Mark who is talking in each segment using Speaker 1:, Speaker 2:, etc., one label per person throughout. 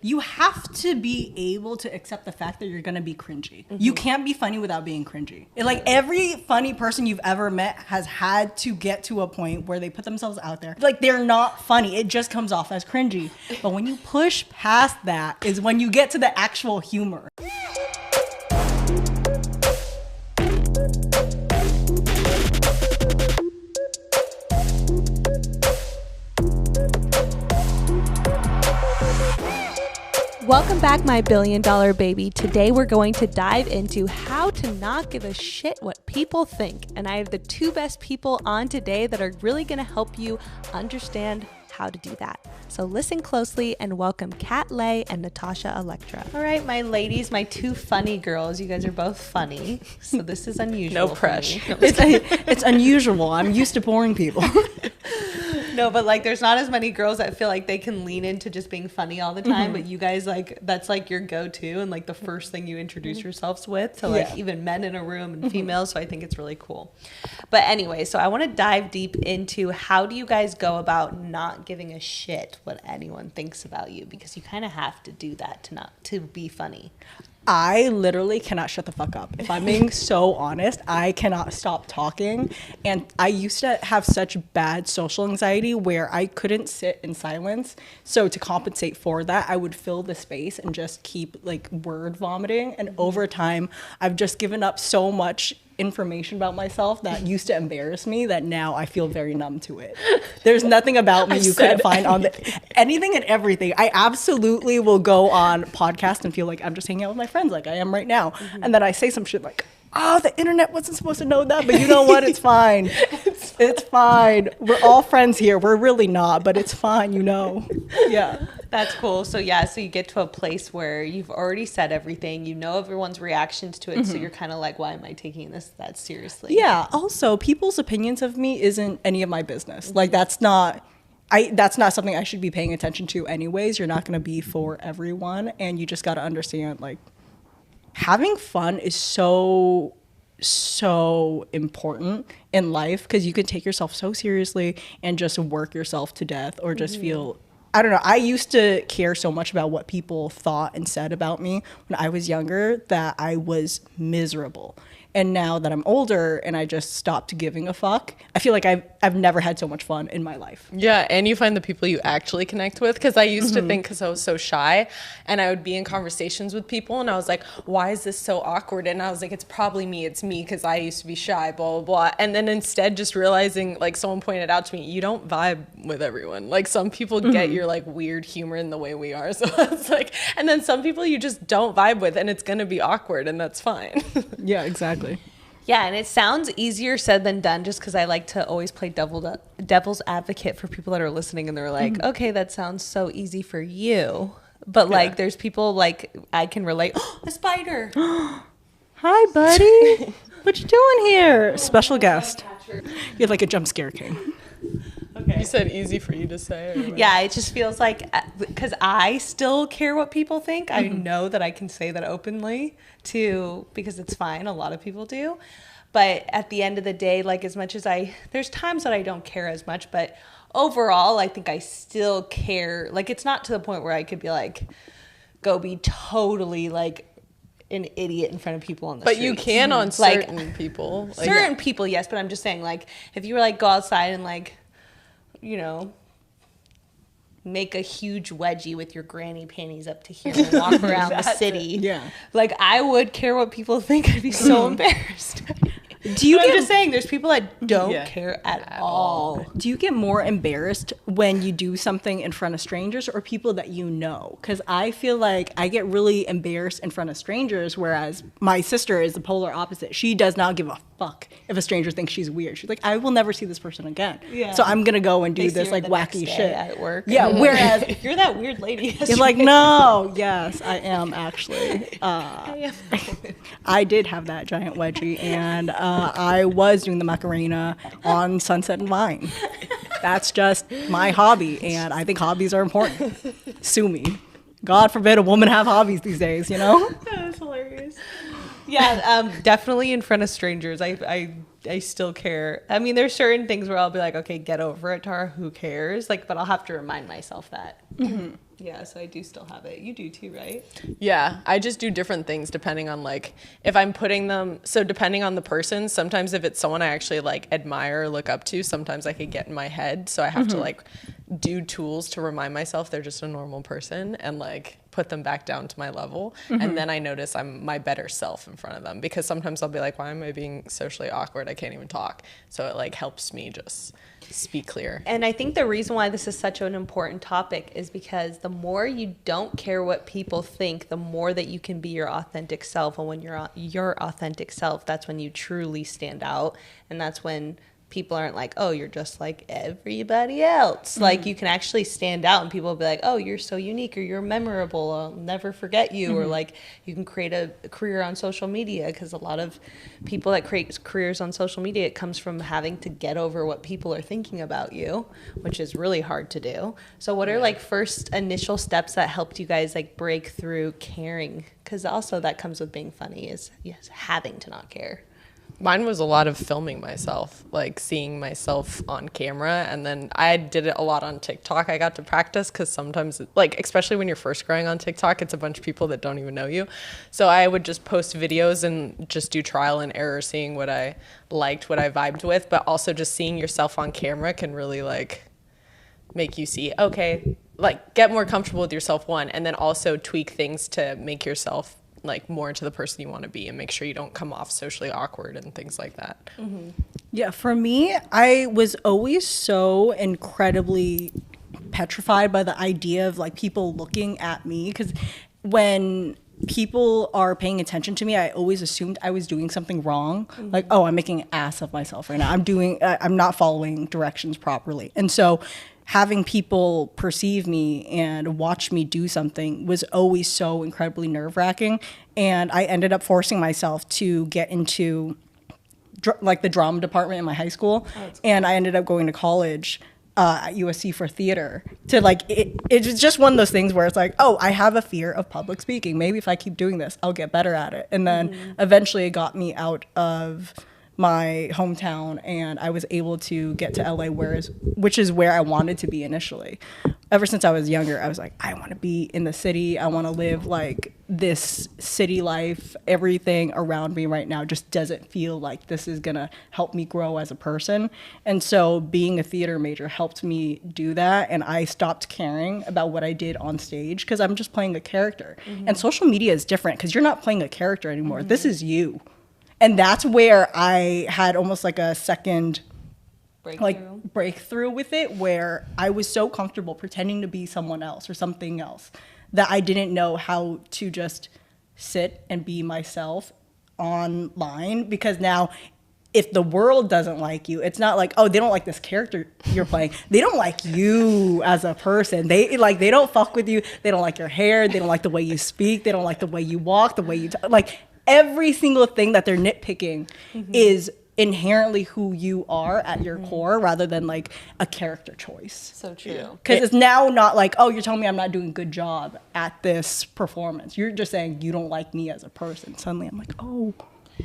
Speaker 1: You have to be able to accept the fact that you're gonna be cringy. You can't be funny without being cringy. Like every funny person you've ever met has had to get to a point where they put themselves out there. Like they're not funny. It just comes off as cringy. But when you push past that is when you get to the actual humor.
Speaker 2: Welcome back, my billion-dollar baby. Today we're going to dive into how to not give a shit what people think. And I have the two best people on today that are really going to help you understand how to do that. So listen closely and welcome Kat Lay and Natasha Electra.
Speaker 3: All right, my ladies, my two funny girls. You guys are both funny, so this is unusual.
Speaker 2: No pressure.
Speaker 1: It's unusual. I'm used to boring people.
Speaker 3: No, but like there's not as many girls that feel like they can lean into just being funny all the time, but you guys, like, that's like your go-to and like the first thing you introduce yourselves with to like even men in a room and females, so I think it's really cool. But anyway, so I want to dive deep into how do you guys go about not giving a shit what anyone thinks about you, because you kind of have to do that to be funny.
Speaker 1: I literally cannot shut the fuck up. If I'm being so honest, I cannot stop talking. And I used to have such bad social anxiety where I couldn't sit in silence. So to compensate for that, I would fill the space and just keep like word vomiting. And over time, I've just given up so much information about myself that used to embarrass me that now I feel very numb to it. There's nothing about me you couldn't find on anything and everything. I absolutely will go on podcasts and feel like I'm just hanging out with my friends like I am right now. And then I say some shit like, oh, the internet wasn't supposed to know that, but you know what? It's fine. It's fine. We're all friends here. We're really not, but it's fine, you know. Yeah.
Speaker 3: That's cool. So yeah, so you get to a place where you've already said everything, you know everyone's reactions to it, so you're kind of like, why am I taking this that seriously?
Speaker 1: Yeah. Also, people's opinions of me isn't any of my business. Like that's not something I should be paying attention to anyways. You're not going to be for everyone, and you just got to understand like having fun is so important in life, because you can take yourself so seriously and just work yourself to death or just feel, I don't know. I used to care so much about what people thought and said about me when I was younger that I was miserable. And now that I'm older and I just stopped giving a fuck, I feel like I've never had so much fun in my life.
Speaker 4: Yeah, and you find the people you actually connect with. Because I used to think, because I was so shy, and I would be in conversations with people, and I was like, why is this so awkward? And I was like, it's probably me. It's me, because I used to be shy, blah, blah, blah. And then instead just realizing, like someone pointed out to me, you don't vibe with everyone. Like some people get your like weird humor in the way we are. So it's like, and then some people you just don't vibe with, and it's going to be awkward, and that's fine.
Speaker 1: Yeah, exactly.
Speaker 3: Yeah, and it sounds easier said than done, just because I like to always play devil's advocate for people that are listening, and they're like, okay, that sounds so easy for you. But like there's people like I can relate. Oh, a spider.
Speaker 1: Hi, buddy. What you doing here? Special guest. You're like a jump scare king.
Speaker 4: You said easy for you to say. Or
Speaker 3: Yeah, it just feels like, because I still care what people think. I know that I can say that openly too, because it's fine. A lot of people do. But at the end of the day, like as much as there's times that I don't care as much, but overall, I think I still care. Like it's not to the point where I could be like, go be totally like an idiot in front of people on the street.
Speaker 4: But you can on certain people. Like,
Speaker 3: certain people, yes. But I'm just saying, like, if you were like go outside and like, you know, make a huge wedgie with your granny panties up to here and walk around the city.
Speaker 1: Yeah.
Speaker 3: Like, I would care what people think. I'd be so embarrassed. I'm just saying, there's people that don't care at all.
Speaker 1: Do you get more embarrassed when you do something in front of strangers or people that you know? Because I feel like I get really embarrassed in front of strangers, whereas my sister is the polar opposite. She does not give a fuck if a stranger thinks she's weird. She's like, I will never see this person again. Yeah. So I'm going to go and do this like wacky shit
Speaker 3: at work.
Speaker 1: Yeah, whereas
Speaker 3: you're that weird lady.
Speaker 1: You're like, no, yes, I am actually. I did have that giant wedgie, and I was doing the Macarena on Sunset and Vine. That's just my hobby, and I think hobbies are important. Sue me. God forbid a woman have hobbies these days, you know?
Speaker 3: That's hilarious. Yeah, definitely in front of strangers. I still care. I mean, there's certain things where I'll be like, okay, get over it, Tara. Who cares? Like, but I'll have to remind myself that. Yeah, so I do still have it. You do too, right?
Speaker 4: Yeah, I just do different things depending on like if I'm putting them. So depending on the person, sometimes if it's someone I actually like admire or look up to, sometimes I could get in my head. So I have to like do tools to remind myself they're just a normal person and like put them back down to my level. And then I notice I'm my better self in front of them, because sometimes I'll be like, why am I being socially awkward? I can't even talk. So it like helps me just speak clear.
Speaker 2: And I think the reason why this is such an important topic is because the more you don't care what people think, the more that you can be your authentic self. And when you're your authentic self, that's when you truly stand out. And that's when people aren't like, oh, you're just like everybody else. Like you can actually stand out and people will be like, oh, you're so unique, or you're memorable, I'll never forget you. Or like you can create a career on social media, because a lot of people that create careers on social media, it comes from having to get over what people are thinking about you, which is really hard to do. So what are like first initial steps that helped you guys like break through caring? Because also that comes with being funny, is yes, having to not care.
Speaker 4: Mine was a lot of filming myself, like seeing myself on camera. And then I did it a lot on TikTok. I got to practice because sometimes, like, especially when you're first growing on TikTok, it's a bunch of people that don't even know you. So I would just post videos and just do trial and error, seeing what I liked, what I vibed with. But also just seeing yourself on camera can really, like, make you see, okay, like, get more comfortable with yourself, one, and then also tweak things to make yourself like more into the person you want to be, and make sure you don't come off socially awkward and things like that.
Speaker 1: Yeah, for me, I was always so incredibly petrified by the idea of like people looking at me, because when people are paying attention to me, I always assumed I was doing something wrong. Like, oh, I'm making an ass of myself right now. I'm not following directions properly. And so having people perceive me and watch me do something was always so incredibly nerve-wracking. And I ended up forcing myself to get into like the drama department in my high school. And I ended up going to college at USC for theater. To like, it's just one of those things where it's like, oh, I have a fear of public speaking. Maybe if I keep doing this, I'll get better at it. And then eventually it got me out of my hometown, and I was able to get to LA, which is where I wanted to be initially. Ever since I was younger, I was like, I want to be in the city. I want to live like this city life. Everything around me right now just doesn't feel like this is gonna help me grow as a person. And so being a theater major helped me do that, and I stopped caring about what I did on stage because I'm just playing a character. And social media is different because you're not playing a character anymore. This is you. And that's where I had almost like a second breakthrough with it, where I was so comfortable pretending to be someone else or something else that I didn't know how to just sit and be myself online. Because now if the world doesn't like you, it's not like, oh, they don't like this character you're playing. They don't like you as a person. They don't fuck with you. They don't like your hair. They don't like the way you speak. They don't like the way you walk, the way you talk. Like, every single thing that they're nitpicking is inherently who you are at your core, rather than like a character choice.
Speaker 3: So true.
Speaker 1: Because it's now not like, oh, you're telling me I'm not doing a good job at this performance. You're just saying you don't like me as a person. Suddenly I'm like, oh,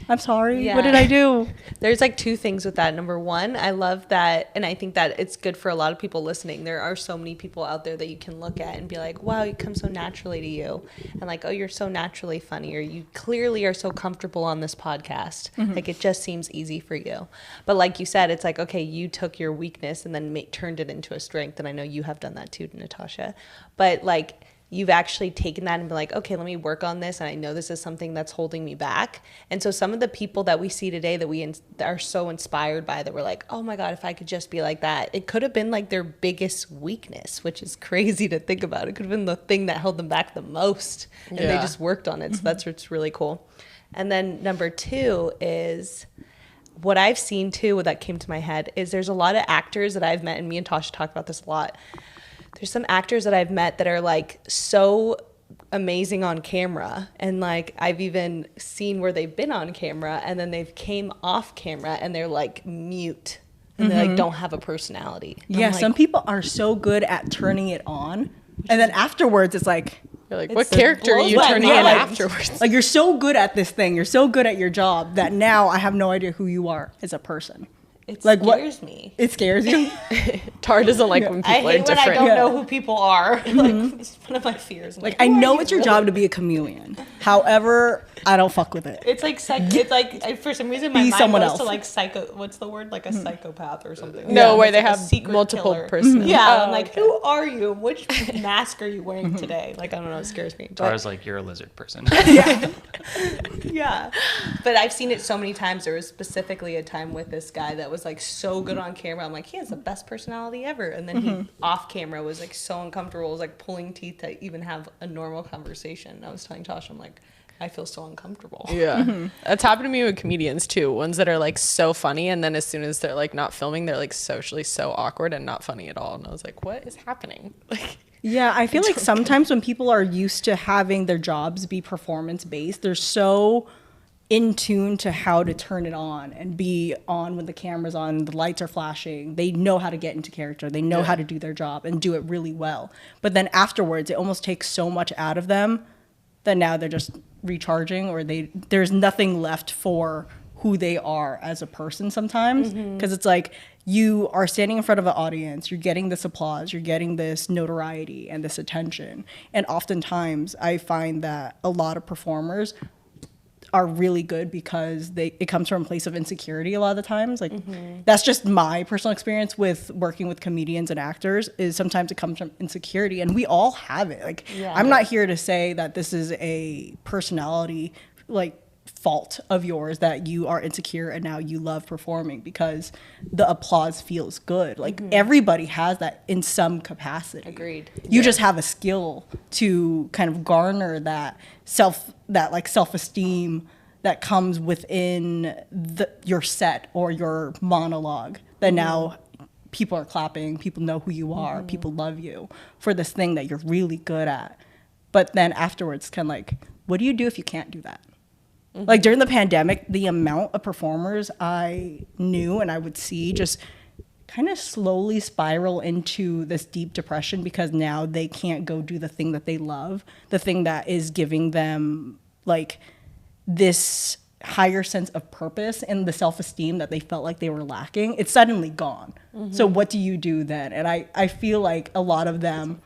Speaker 1: I'm sorry.
Speaker 2: Yeah.
Speaker 1: What did I do?
Speaker 2: There's like two things with that. Number one, I love that, and I think that it's good for a lot of people listening. There are so many people out there that you can look at and be like, wow, it comes so naturally to you. And like, oh, you're so naturally funny, or you clearly are so comfortable on this podcast. Like, it just seems easy for you. But like you said, it's like, okay, you took your weakness and then turned it into a strength. And I know you have done that too, Natasha. But like, you've actually taken that and been like, okay, let me work on this. And I know this is something that's holding me back. And so some of the people that we see today that we are so inspired by, that we're like, oh my God, if I could just be like that. It could have been like their biggest weakness, which is crazy to think about. It could have been the thing that held them back the most. And they just worked on it. So that's what's really cool. And then number two is, what I've seen too, that came to my head, is there's a lot of actors that I've met, and me and Tasha talk about this a lot. There's some actors that I've met that are like so amazing on camera, and like I've even seen where they've been on camera and then they've came off camera and they're like mute and they like don't have a personality.
Speaker 1: Yeah,
Speaker 2: like,
Speaker 1: some people are so good at turning it on, and then afterwards it's like,
Speaker 4: you're like, what character are you turning in afterwards?
Speaker 1: Like, you're so good at this thing, you're so good at your job that now I have no idea who you are as a person.
Speaker 3: It
Speaker 1: Like, what-
Speaker 3: scares me.
Speaker 1: It scares you?
Speaker 4: Tar doesn't like when
Speaker 3: I
Speaker 4: people are
Speaker 3: hate when I
Speaker 4: different.
Speaker 3: don't know who people are. Like, it's one of my fears.
Speaker 1: Like, I know it's your job to be a chameleon. However, I don't fuck with it.
Speaker 3: It's like for some reason my
Speaker 1: Be
Speaker 3: mind
Speaker 1: someone
Speaker 3: goes
Speaker 1: else.
Speaker 3: to like psycho. What's the word? Like a psychopath or something.
Speaker 4: No,
Speaker 1: Yeah.
Speaker 4: where
Speaker 3: It's
Speaker 4: they
Speaker 3: like a
Speaker 4: have
Speaker 3: secret
Speaker 4: multiple
Speaker 3: killer.
Speaker 4: personalities.
Speaker 3: Yeah,
Speaker 4: Oh,
Speaker 3: I'm like,
Speaker 4: okay.
Speaker 3: who are you? Which mask are you wearing today? Like, I don't know. It scares me. But,
Speaker 5: Tara's like, you're a lizard person.
Speaker 3: yeah, but I've seen it so many times. There was specifically a time with this guy that was like so good on camera. I'm like, he has the best personality ever. And then he off camera was like so uncomfortable. It was like pulling teeth to even have a normal conversation. I was telling Tasha, I'm like, I feel so uncomfortable.
Speaker 4: Yeah. That's happened to me with comedians too. Ones that are like so funny, and then as soon as they're like not filming, they're like socially so awkward and not funny at all. And I was like, what is happening? Like,
Speaker 1: Yeah, I feel like sometimes when people are used to having their jobs be performance based, they're so in tune to how to turn it on and be on when the camera's on, the lights are flashing. They know how to get into character. They know how to do their job and do it really well. But then afterwards, it almost takes so much out of them that now they're just recharging, or there's nothing left for who they are as a person sometimes. Because it's like, you are standing in front of an audience, you're getting this applause, you're getting this notoriety and this attention. And oftentimes I find that a lot of performers are really good because it comes from a place of insecurity a lot of the times. Like, that's just my personal experience with working with comedians and actors, is sometimes it comes from insecurity, and we all have it. Like, I'm not here to say that this is a personality, like, fault of yours that you are insecure and now you love performing because the applause feels good. Like, everybody has that in some capacity.
Speaker 3: Agreed.
Speaker 1: You just have a skill to kind of garner that self-esteem that comes within your set or your monologue that now people are clapping, people know who you are, people love you for this thing that you're really good at. But then afterwards, kind of like, what do you do if you can't do that? Like, during the pandemic, the amount of performers I knew and I would see just kind of slowly spiral into this deep depression because now they can't go do the thing that they love, the thing that is giving them like this higher sense of purpose and the self-esteem that they felt like they were lacking. It's suddenly gone. So what do you do then? And I feel like a lot of them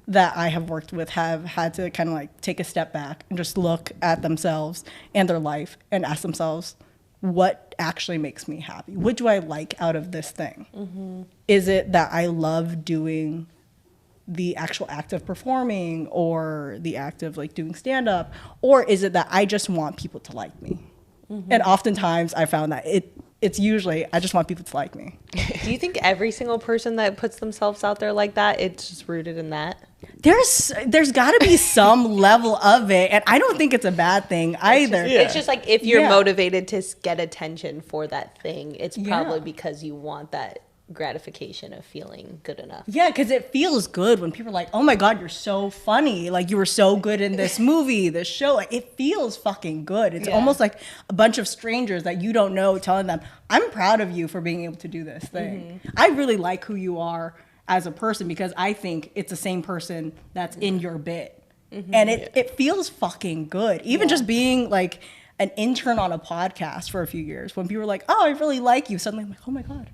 Speaker 1: that I have worked with have had to kind of like take a step back and just look at themselves and their life and ask themselves, what actually makes me happy? What do I like out of this thing? Is it that I love doing the actual act of performing or the act of like doing stand-up? Or is it that I just want people to like me? And oftentimes I found that it's usually, I just want people to like me.
Speaker 3: Do you think every single person that puts themselves out there like that, it's just rooted in that?
Speaker 1: There's got to be some level of it, and I don't think it's a bad thing either.
Speaker 3: It's just like, if you're
Speaker 1: Yeah.
Speaker 3: motivated to get attention for that thing, it's probably
Speaker 1: Yeah.
Speaker 3: because you want that gratification of feeling good enough.
Speaker 1: Yeah, because it feels good when people are like, oh my God, you're so funny. Like, you were so good in this movie, this show. Like, it feels fucking good. It's almost like a bunch of strangers that you don't know telling them, I'm proud of you for being able to do this thing. I really like who you are as a person because I think it's the same person that's in your bit. And it feels fucking good. Even just being like an intern on a podcast for a few years, when people were like, oh, I really like you. Suddenly I'm like, oh my God,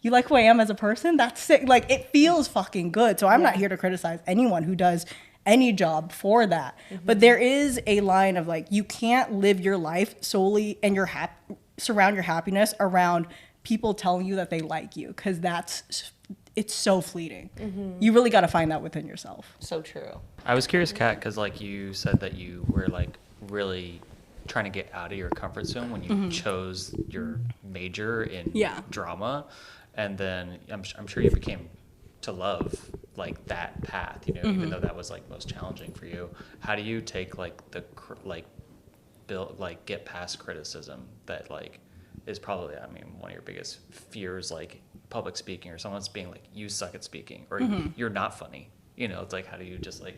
Speaker 1: you like who I am as a person? That's sick. Like, it feels fucking good. So I'm not here to criticize anyone who does any job for that. But there is a line of like, you can't live your life solely and surround your happiness around people telling you that they like you, because it's so fleeting. You really got to find that within yourself.
Speaker 3: So true.
Speaker 5: I was curious, Kat, because like you said that you were like really trying to get out of your comfort zone when you chose your major in drama, and then I'm sure you became to love like that path, you know, even though that was like most challenging for you. How do you take like get past criticism that like is probably, I mean, one of your biggest fears, like public speaking, or someone's being like, you suck at speaking, or you're not funny. You know, it's like, how do you just like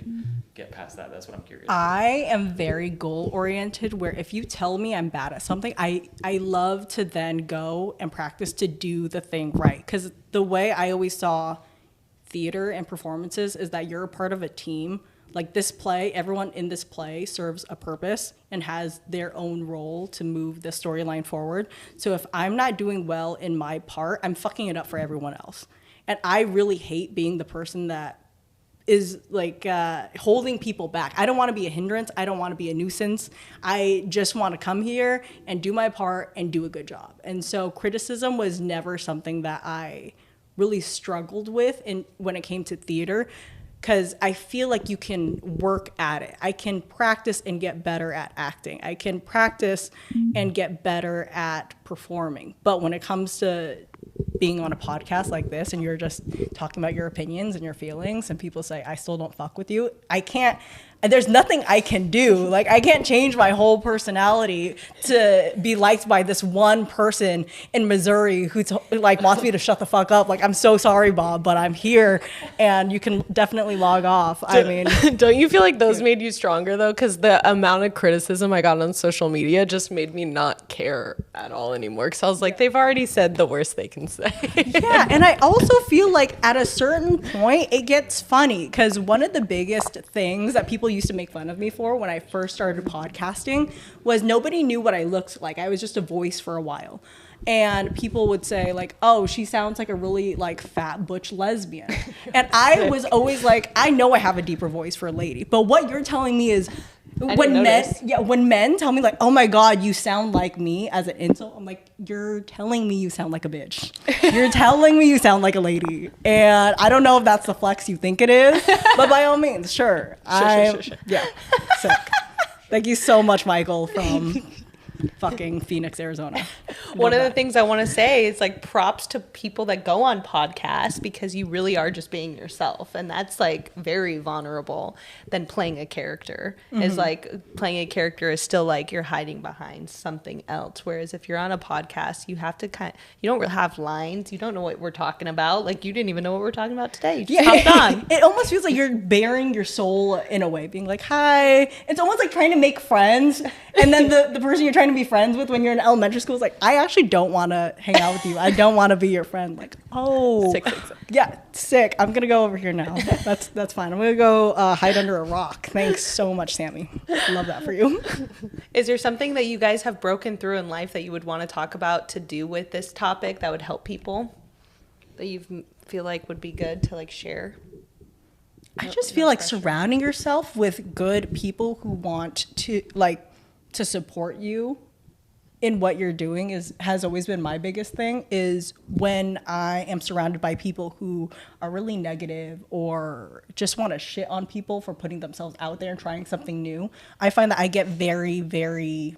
Speaker 5: get past that? That's what I'm curious about.
Speaker 1: I am very goal oriented, where if you tell me I'm bad at something, I love to then go and practice to do the thing right. Because the way I always saw theater and performances is that you're a part of a team Like this play, everyone in this play serves a purpose and has their own role to move the storyline forward. So if I'm not doing well in my part, I'm fucking it up for everyone else. And I really hate being the person that is like holding people back. I don't want to be a hindrance. I don't want to be a nuisance. I just want to come here and do my part and do a good job. And so criticism was never something that I really struggled with when it came to theater, because I feel like you can work at it. I can practice and get better at acting. I can practice and get better at performing. But when it comes to being on a podcast like this and you're just talking about your opinions and your feelings and people say, I still don't fuck with you, I can't, there's nothing I can do. Like, I can't change my whole personality to be liked by this one person in Missouri who like wants me to shut the fuck up. Like, I'm so sorry, Bob, but I'm here and you can definitely log off. I mean,
Speaker 4: don't you feel like those made you stronger though? Because the amount of criticism I got on social media just made me not care at all anymore. Because I was like, they've already said the worst they can say.
Speaker 1: Yeah, and I also feel like at a certain point it gets funny, because one of the biggest things that people used to make fun of me for when I first started podcasting was nobody knew what I looked like. I was just a voice for a while. And people would say like, oh, she sounds like a really like fat butch lesbian. And I was always like, I know I have a deeper voice for a lady, but what you're telling me is when men tell me like, oh my God, you sound like me as an insult, I'm like, you're telling me you sound like a bitch. You're telling me you sound like a lady. And I don't know if that's the flex you think it is, but by all means, sure. Sure. Yeah, sick. Thank you so much, Michael from fucking Phoenix, Arizona.
Speaker 3: One of the things I want to say is like props to people that go on podcasts, because you really are just being yourself, and that's like very vulnerable than playing a character. Is like playing a character is still like you're hiding behind something else, whereas if you're on a podcast, you have to you don't really have lines, you don't know what we're talking about, like you didn't even know what we're talking about today, you just hopped on.
Speaker 1: It almost feels like you're bearing your soul in a way, being like, hi. It's almost like trying to make friends, and then the person you're trying to be friends with when you're in elementary school is like, I actually don't want to hang out with you. I don't want to be your friend. Like, oh, sick. Yeah, sick. I'm gonna go over here now. That's fine. I'm gonna go hide under a rock. Thanks so much, Sammy. Love that for you.
Speaker 3: Is there something that you guys have broken through in life that you would want to talk about to do with this topic that would help people, that you feel like would be good to like share?
Speaker 1: I just feel like surrounding yourself with good people who want to to support you in what you're doing has always been my biggest thing. Is when I am surrounded by people who are really negative or just want to shit on people for putting themselves out there and trying something new, I find that I get very, very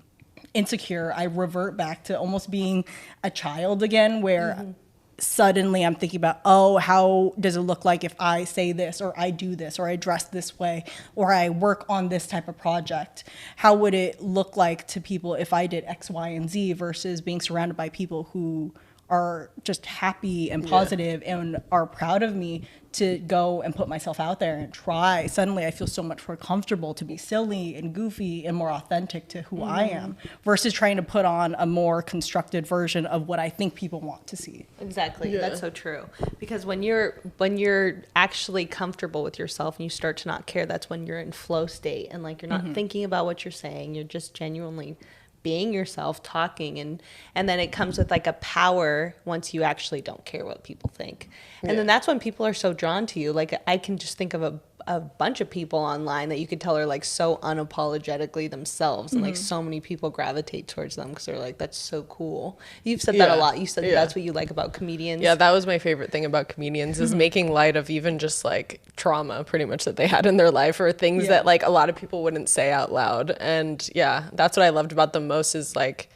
Speaker 1: insecure. I revert back to almost being a child again, where suddenly I'm thinking about, oh, how does it look like if I say this, or I do this, or I dress this way, or I work on this type of project? How would it look like to people if I did X, Y, and Z, versus being surrounded by people who are just happy and positive and are proud of me to go and put myself out there and try. Suddenly I feel so much more comfortable to be silly and goofy and more authentic to who I am, versus trying to put on a more constructed version of what I think people want to see.
Speaker 3: Exactly. That's so true. Because when you're actually comfortable with yourself and you start to not care, that's when you're in flow state, and like you're not thinking about what you're saying, you're just genuinely being yourself, talking, and then it comes with like a power once you actually don't care what people think. And then that's when people are so drawn to you. Like I can just think of a bunch of people online that you could tell are like so unapologetically themselves, and like so many people gravitate towards them because they're like, that's so cool. You've said that a lot. You said that's what you like about comedians.
Speaker 4: Yeah, that was my favorite thing about comedians, is making light of even just like trauma pretty much that they had in their life, or things that like a lot of people wouldn't say out loud. And that's what I loved about them most, is like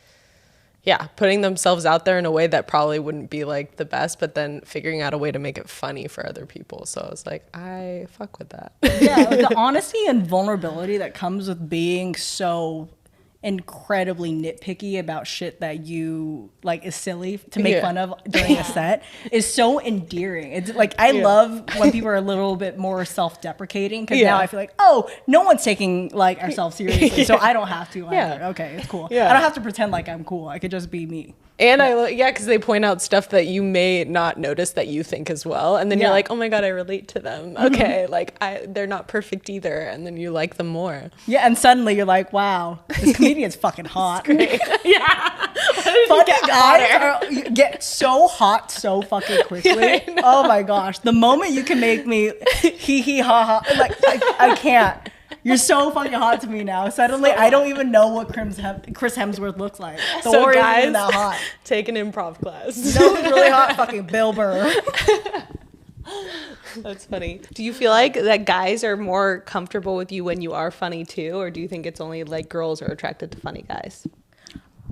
Speaker 4: putting themselves out there in a way that probably wouldn't be like the best, but then figuring out a way to make it funny for other people. So I was like, I fuck with that.
Speaker 1: Yeah, like the honesty and vulnerability that comes with being so incredibly nitpicky about shit that you like is silly to make fun of during a set is so endearing. It's like I love when people are a little bit more self-deprecating, because now I feel like, oh, no one's taking like ourselves seriously, so I don't have to either. Okay, it's cool. I don't have to pretend like I'm cool. I could just be me.
Speaker 4: And because they point out stuff that you may not notice that you think as well, and then you're like, oh my god, I relate to them. Okay, like they're not perfect either, and then you like them more.
Speaker 1: Yeah, and suddenly you're like, wow, this comedian's fucking hot.
Speaker 4: Yeah,
Speaker 1: fucking guys get so hot so fucking quickly. Oh my gosh, the moment you can make me hee hee ha ha, like I can't. You're so fucking hot to me now. Suddenly, I don't even know what Chris Hemsworth looks like.
Speaker 4: So guys, that hot. Take an improv class.
Speaker 1: You know who's really hot? Fucking Bill Burr.
Speaker 3: That's funny. Do you feel like that guys are more comfortable with you when you are funny too, or do you think it's only like girls are attracted to funny guys?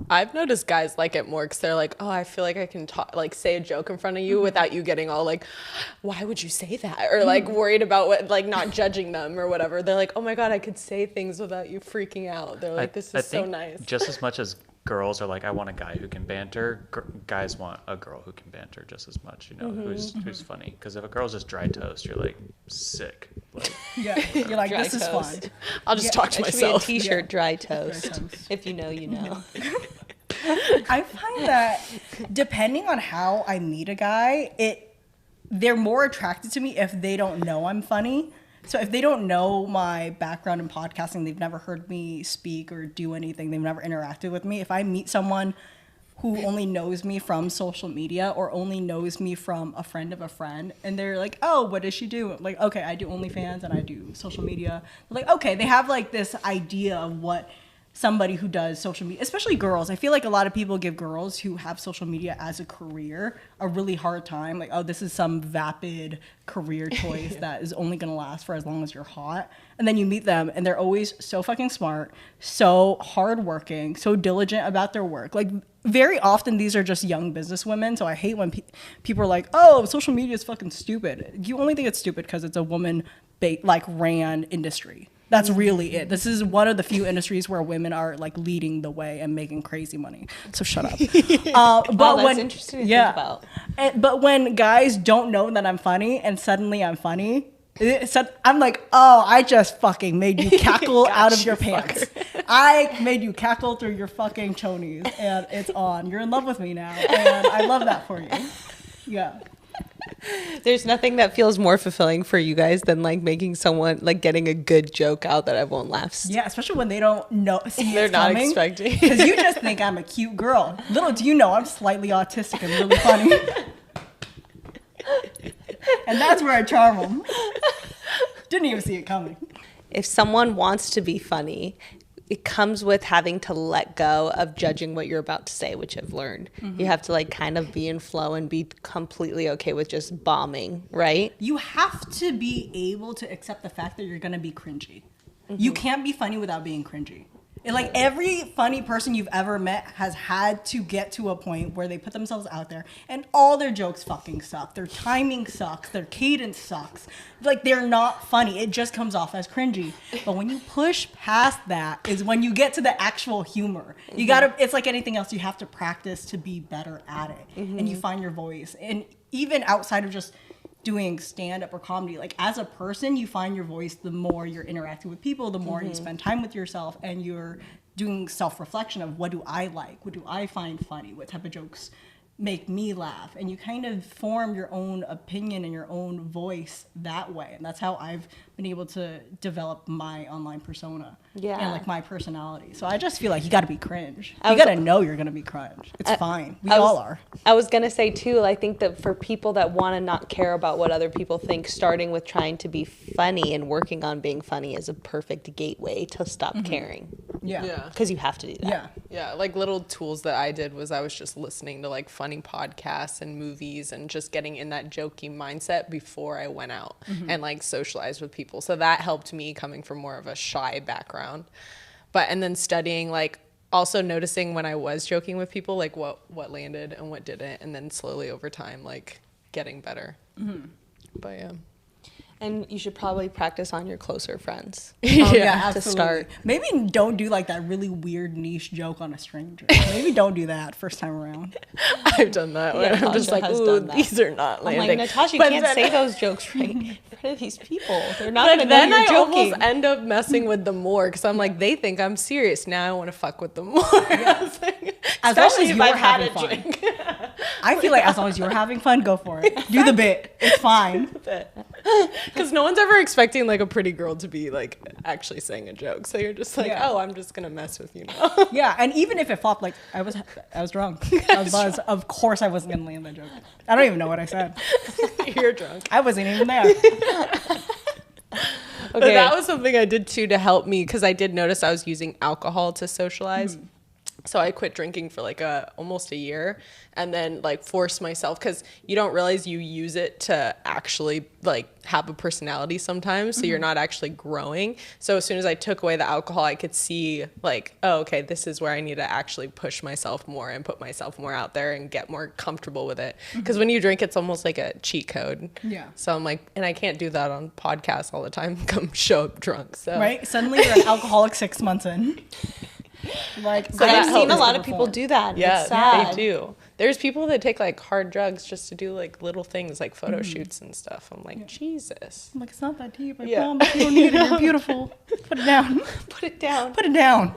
Speaker 4: I've noticed guys like it more because they're like, oh, I feel like I can talk, like say a joke in front of you without you getting all like, why would you say that? Or like worried about what, like not judging them or whatever. They're like, oh my God, I could say things without you freaking out. They're like, this is so nice.
Speaker 5: Just as much as girls are like, I want a guy who can banter, guys want a girl who can banter just as much, you know, who's funny. Because if a girl's just dry toast, you're like, sick. Like,
Speaker 1: you're like, this is fun.
Speaker 4: I'll just talk to myself.
Speaker 3: Should be a t-shirt, dry toast. If you know, you know.
Speaker 1: I find that depending on how I meet a guy, they're more attracted to me if they don't know I'm funny. So if they don't know my background in podcasting, they've never heard me speak or do anything, they've never interacted with me. If I meet someone who only knows me from social media or only knows me from a friend of a friend, and they're like, oh, what does she do? I'm like, okay, I do OnlyFans and I do social media. They're like, okay, they have like this idea of what somebody who does social media, especially girls. I feel like a lot of people give girls who have social media as a career a really hard time. Like, oh, this is some vapid career choice that is only going to last for as long as you're hot. And then you meet them and they're always so fucking smart, so hardworking, so diligent about their work. Like, very often these are just young business women. So I hate when people are like, oh, social media is fucking stupid. You only think it's stupid because it's a woman ran industry. That's really it. This is one of the few industries where women are like leading the way and making crazy money. So shut up. But
Speaker 3: that's interesting to think about.
Speaker 1: But when guys don't know that I'm funny and suddenly I'm funny, I'm like, oh, I just fucking made you cackle out of your pants. I made you cackle through your fucking chonies, and it's on. You're in love with me now, and I love that for you. Yeah.
Speaker 3: There's nothing that feels more fulfilling for you guys than like making someone like getting a good joke out that everyone laughs.
Speaker 1: Yeah, especially when they don't see
Speaker 4: they're
Speaker 1: it's
Speaker 4: not
Speaker 1: coming,
Speaker 4: expecting.
Speaker 1: because you just think I'm a cute girl. Little do you know I'm slightly autistic and really funny. And that's where I charm them. Didn't even see it coming.
Speaker 3: If someone wants to be funny, it comes with having to let go of judging what you're about to say, which I've learned. You have to like kind of be in flow and be completely okay with just bombing, right?
Speaker 1: You have to be able to accept the fact that you're going to be cringy. You can't be funny without being cringy. And like every funny person you've ever met has had to get to a point where they put themselves out there and all their jokes fucking suck. Their timing sucks. Their cadence sucks. Like, they're not funny. It just comes off as cringy. But when you push past that is when you get to the actual humor. You gotta, it's like anything else, you have to practice to be better at it. And you find your voice. And even outside of just doing stand-up or comedy, like as a person, you find your voice the more you're interacting with people, the more you spend time with yourself, and you're doing self-reflection of what do I like, what do I find funny, what type of jokes make me laugh, and you kind of form your own opinion and your own voice that way. And that's how I've been able to develop my online persona and like my personality. So I just feel like you got to be cringe. You got to know you're going to be cringe. It's fine. We all are.
Speaker 3: I was going to say too, I think that for people that want to not care about what other people think, starting with trying to be funny and working on being funny is a perfect gateway to stop caring.
Speaker 1: Yeah.
Speaker 3: Because you have to do that.
Speaker 1: Yeah.
Speaker 4: Yeah, like little tools that I did was I was just listening to like funny podcasts and movies and just getting in that jokey mindset before I went out and like socialized with people. So that helped me coming from more of a shy background. And then studying, like also noticing when I was joking with people, like what landed and what didn't, and then slowly over time, like getting better. But yeah.
Speaker 3: And you should probably practice on your closer friends.
Speaker 1: Oh, yeah,
Speaker 3: To
Speaker 1: absolutely.
Speaker 3: start.
Speaker 1: Maybe don't do like that really weird niche joke on a stranger. Maybe don't do that first time around.
Speaker 4: I've done that.
Speaker 3: Yeah,
Speaker 4: I'm just
Speaker 3: Natasha
Speaker 4: like,
Speaker 3: has
Speaker 4: ooh,
Speaker 3: done that.
Speaker 4: these are not
Speaker 3: I'm
Speaker 4: landing.
Speaker 3: like, Natasha, you
Speaker 4: But
Speaker 3: can't
Speaker 4: then-
Speaker 3: say those jokes right in front of these people. They're not
Speaker 4: But
Speaker 3: going to know
Speaker 4: then
Speaker 3: you're
Speaker 4: I
Speaker 3: joking.
Speaker 4: almost end up messing with them more because I'm like, they think I'm serious. Now I want to fuck with them more. I was like,
Speaker 1: As long
Speaker 4: especially
Speaker 1: as
Speaker 4: if
Speaker 1: you're
Speaker 4: I've had a
Speaker 1: having fun.
Speaker 4: drink.
Speaker 1: I feel like as long as you're having fun, go for it. Do the bit. It's fine.
Speaker 4: Because no one's ever expecting like a pretty girl to be like actually saying a joke. So you're just like,
Speaker 1: Yeah.
Speaker 4: oh, I'm just gonna mess with you now.
Speaker 1: Yeah, and even if it flopped, like I was drunk. I was buzzed. Of course, I wasn't gonna land that joke. I don't even know what I said.
Speaker 4: You're drunk.
Speaker 1: I wasn't even there.
Speaker 4: But that was something I did too to help me because I did notice I was using alcohol to socialize. So I quit drinking for like almost a year and then like forced myself because you don't realize you use it to actually like have a personality sometimes. So you're not actually growing. So as soon as I took away the alcohol, I could see like, oh, okay, this is where I need to actually push myself more and put myself more out there and get more comfortable with it. Because when you drink, it's almost like a cheat code.
Speaker 1: Yeah.
Speaker 4: So I'm like, and I can't do that on podcasts all the time. Come show up drunk. So
Speaker 1: Right? Suddenly you're an alcoholic 6 months in. Like
Speaker 3: I've
Speaker 4: that
Speaker 3: seen a
Speaker 4: helps.
Speaker 3: lot of people do that.
Speaker 4: yeah,
Speaker 3: It's sad.
Speaker 4: they do. There's people that take like hard drugs just to do like little things like photo shoots and stuff. I'm like, Jesus.
Speaker 1: I'm like, it's not that deep. I
Speaker 4: Yeah.
Speaker 1: promise you don't need it. You're beautiful. Put it down.
Speaker 3: Put it down.
Speaker 1: Put it down.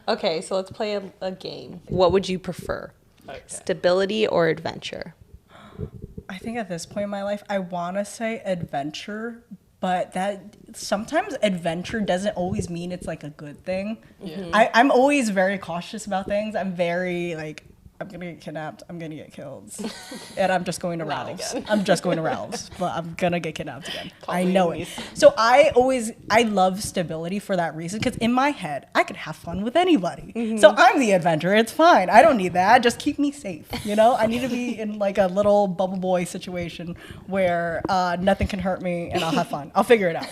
Speaker 3: Okay, so let's play a game. What would you prefer? Stability or adventure?
Speaker 1: I think at this point in my life, I want to say adventure, but that sometimes adventure doesn't always mean it's like a good thing. I'm always very cautious about things. I'm very like, I'm going to get kidnapped. I'm going to get killed. And I'm just going to Ralph's. I'm just going to Ralph's, but I'm going to get kidnapped again. I know it. So I love stability for that reason, because in my head, I could have fun with anybody. So I'm the adventurer. It's fine. I don't need that. Just keep me safe. You know, I need to be in like a little bubble boy situation where nothing can hurt me and I'll have fun. I'll figure it out.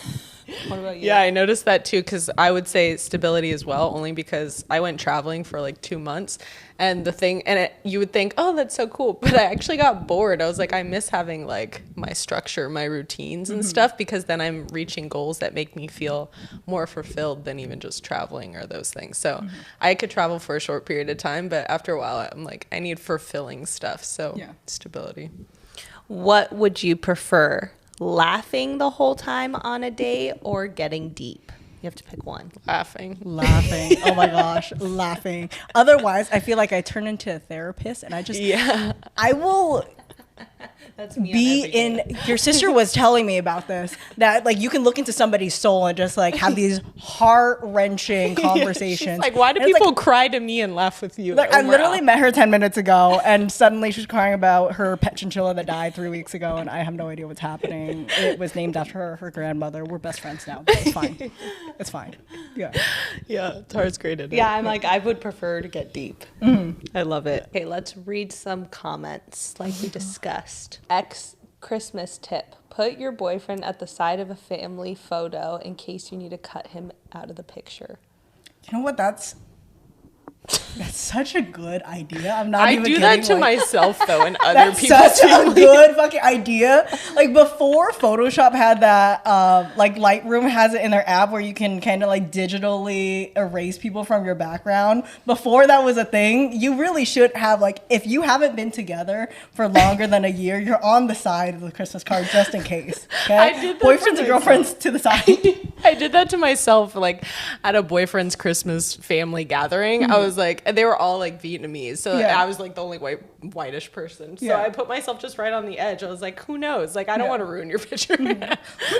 Speaker 3: What about you?
Speaker 4: Yeah, I noticed that too because I would say stability as well, only because I went traveling for like 2 months. And the thing, you would think, oh, that's so cool. But I actually got bored. I was like, I miss having like my structure, my routines and stuff, because then I'm reaching goals that make me feel more fulfilled than even just traveling or those things. So I could travel for a short period of time, but after a while, I'm like, I need fulfilling stuff. So
Speaker 1: Yeah.
Speaker 4: stability.
Speaker 3: What would you prefer? Laughing the whole time on a date or getting deep? You have to pick one.
Speaker 4: Laughing.
Speaker 1: Oh my gosh, laughing. Otherwise, I feel like I turn into a therapist and I will
Speaker 3: That's me
Speaker 1: be in. Your sister was telling me about this, that like you can look into somebody's soul and just like have these heart-wrenching conversations.
Speaker 4: She's like, why do
Speaker 1: And it's
Speaker 4: people
Speaker 1: like,
Speaker 4: cry to me and laugh with you?
Speaker 1: Like, I literally met her 10 minutes ago, and suddenly she's crying about her pet chinchilla that died 3 weeks ago, and I have no idea what's happening. It was named after her grandmother. We're best friends now. But it's fine. It's fine. Yeah.
Speaker 4: Yeah, Tara's great at it.
Speaker 3: Yeah, I'm like, I would prefer to get deep. I love it. Okay, let's read some comments like we discussed. Christmas tip. Put your boyfriend at the side of a family photo in case you need to cut him out of the picture.
Speaker 1: You know what? That's such a good idea. I'm not
Speaker 4: I
Speaker 1: even
Speaker 4: do
Speaker 1: kidding.
Speaker 4: that to
Speaker 1: like,
Speaker 4: myself though, and other
Speaker 1: that's
Speaker 4: people's
Speaker 1: such a
Speaker 4: family.
Speaker 1: good fucking idea. Like before Photoshop had that, like Lightroom has it in their app where you can kind of like digitally erase people from your background. Before that was a thing, you really should have like, if you haven't been together for longer than a year, you're on the side of the Christmas card just in case. Okay?
Speaker 4: I did that
Speaker 1: Boyfriends
Speaker 4: to
Speaker 1: and
Speaker 4: myself.
Speaker 1: girlfriends to the side.
Speaker 4: I did that to myself, like at a boyfriend's Christmas family gathering. I was like, and they were all like Vietnamese, so
Speaker 1: Yeah.
Speaker 4: I was like the only whitish person. So
Speaker 1: Yeah.
Speaker 4: I put myself just right on the edge. I was like, who knows? Like, I don't want to ruin your picture.
Speaker 1: Who knows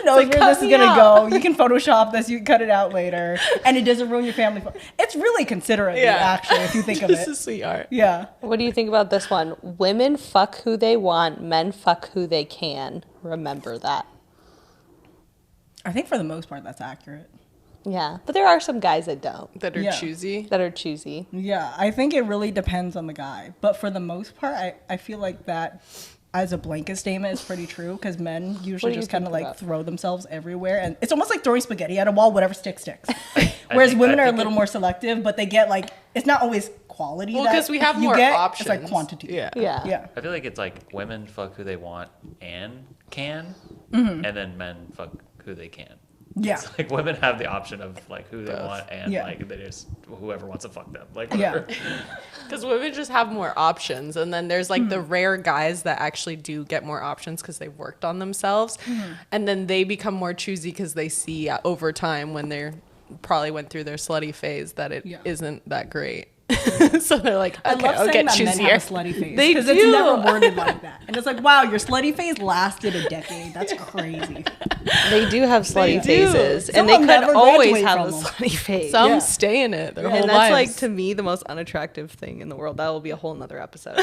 Speaker 4: like,
Speaker 1: where
Speaker 4: cut
Speaker 1: this is
Speaker 4: me
Speaker 1: gonna
Speaker 4: out.
Speaker 1: go? You can Photoshop this, you can cut it out later, and it doesn't ruin your family. It's really considerate, of you, actually, if you think of
Speaker 4: This
Speaker 1: it.
Speaker 4: is sweetheart.
Speaker 1: Yeah.
Speaker 3: What do you think about this one? Women fuck who they want, men fuck who they can. Remember that.
Speaker 1: I think for the most part that's accurate.
Speaker 3: Yeah, but there are some guys that don't,
Speaker 4: That are
Speaker 1: Yeah.
Speaker 4: choosy.
Speaker 3: that are choosy.
Speaker 1: Yeah, I think it really depends on the guy. But for the most part, I feel like that as a blanket statement is pretty true, because men usually
Speaker 3: do you
Speaker 1: just kind of
Speaker 3: think
Speaker 1: like
Speaker 3: about?
Speaker 1: throw themselves everywhere. And it's almost like throwing spaghetti at a wall, whatever sticks, sticks. Whereas women are a little more selective, but they get like, it's not always quality.
Speaker 4: Well,
Speaker 1: that
Speaker 4: 'cause we have
Speaker 1: you
Speaker 4: more
Speaker 1: get,
Speaker 4: options.
Speaker 1: It's like quantity.
Speaker 4: Yeah.
Speaker 3: Yeah.
Speaker 1: Yeah.
Speaker 5: I feel like it's like women fuck who they want and can, and then men fuck who they can.
Speaker 1: Yeah.
Speaker 5: It's like women have the option of like who they want, and
Speaker 1: Yeah.
Speaker 5: like they just whoever wants to fuck them. Like whatever.
Speaker 4: Because women just have more options, and then there's like the rare guys that actually do get more options because they've worked on themselves, and then they become more choosy because they see over time when they're probably went through their slutty phase that it isn't that great. So they're like, okay,
Speaker 1: I love
Speaker 4: I'll
Speaker 1: saying
Speaker 4: get
Speaker 1: that men
Speaker 4: choosier.
Speaker 1: have a slutty phase.
Speaker 4: They
Speaker 1: Because
Speaker 4: do.
Speaker 1: it's never worded like that. And it's like, wow, your slutty phase lasted a decade. That's crazy.
Speaker 2: They do have slutty
Speaker 4: They do.
Speaker 2: phases,
Speaker 1: Some
Speaker 2: and they
Speaker 1: will never
Speaker 2: could always
Speaker 1: graduate
Speaker 2: have a
Speaker 1: from them.
Speaker 2: slutty phase.
Speaker 4: Some stay in it their whole
Speaker 2: And that's
Speaker 4: lives.
Speaker 2: like to me the most unattractive thing in the world. That will be a whole nother episode.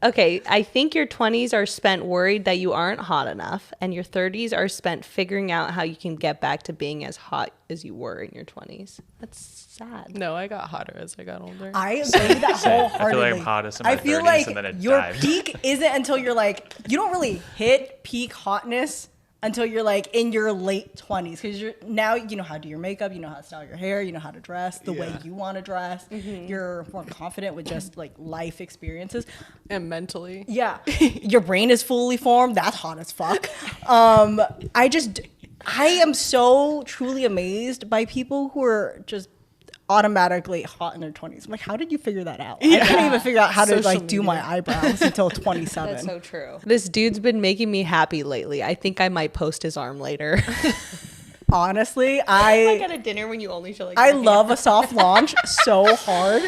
Speaker 2: Okay, I think your 20s are spent worried that you aren't hot enough, and your 30s are spent figuring out how you can get back to being as hot as you were in your 20s. That's sad.
Speaker 4: No, I got hotter as I got older.
Speaker 1: I agree with that
Speaker 5: Same.
Speaker 1: wholeheartedly.
Speaker 5: I feel like I'm hottest in my
Speaker 1: I feel
Speaker 5: 30s,
Speaker 1: like
Speaker 5: and then it
Speaker 1: your
Speaker 5: dives.
Speaker 1: peak isn't until you're like, you don't really hit peak hotness until you're like in your late 20s, because you're now you know how to do your makeup, you know how to style your hair, you know how to dress the way you want to dress. You're more confident with just like life experiences.
Speaker 4: And mentally.
Speaker 1: Yeah, your brain is fully formed. That's hot as fuck. I am so truly amazed by people who are just automatically hot in their 20s. I'm like, how did you figure that out? I couldn't even figure out how to like do my eyebrows until 27.
Speaker 2: That's so true. This dude's been making me happy lately. I think I might post his arm later.
Speaker 1: Honestly,
Speaker 2: Like
Speaker 1: I
Speaker 2: at a dinner when you only show like
Speaker 1: love a soft launch so hard.